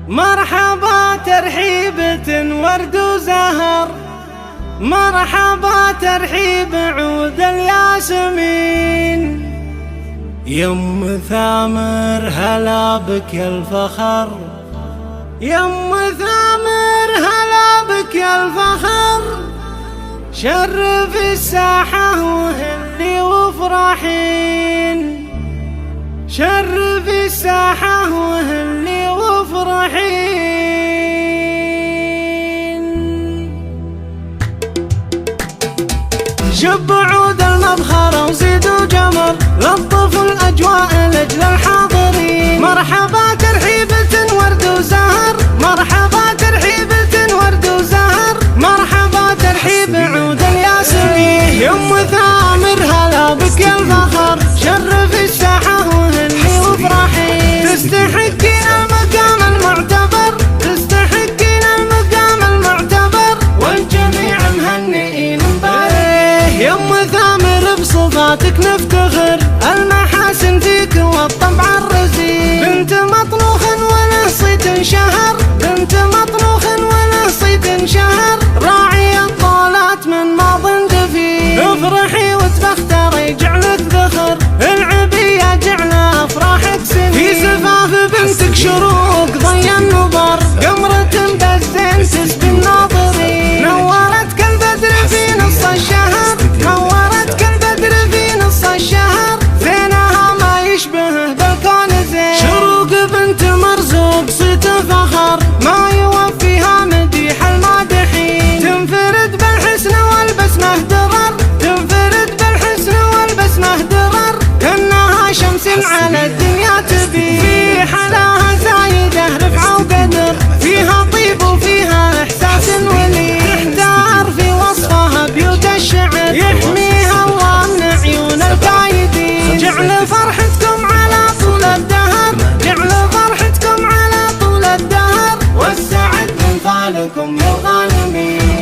مرحبا ترحيبة ورد وزهر، مرحبا ترحيب عود الياسمين. يم ثامر هلا بك يا الفخر، يم ثامر هلا بك يا الفخر. شرف الساحة وهلي وافرحين، شرف الساحة وهلي وافرحين. شب عود المبخرة وزيدوا جمر، لطفوا الأجواء لأجل الحاضرين. مرحبا ترحيبة ورد وزهر، مرحبا ترحيبة ورد وزهر، مرحبا ترحيب عود الياسمين. يم ثامر هلا بك يا الفخر، شرف الساحة وهني وافرحين. تستحقين المقام المعتبر، تستحقين المقام المعتبر، والجميع مهنئين مباركين. يم ثامر بصفاتك نفتخر، المحاسن فيك والطبع الرزين. بنت مطروخ وله صيت شهر، بنت مطروخ وله صيت شهر، راعي الطولات من ماض دفين. افرحي وتبختري جعلك ذخر، العبية جعل افراحك سنين. في زفاف بنتك شروق ضي النظر، قمرة بالزين تسبي الناظرين. نورت كالبدر في نص الشهر، نورت كالبدر في نص الشهر، زينها ما يشبهه بالكون زين. شروق بنت مرزوق صيت فخر، ما يوفيها مديح المادحين. تنفرد بالحسن والبسمة درر، تنفرد بالحسن والبسمة درر، كأنها شمس على الدنيا تبين. في حلاها زايدة رفعة وقدر، فيها طيب وفيها إحساس ولين. تحتار في وصفها بيوت الشعر، يحميها الله من عيون الكايدين. جعل فرحتكم على طول الدهر، جعل فرحتكم على طول الدهر، والسعد من فالكم يا الغانمين.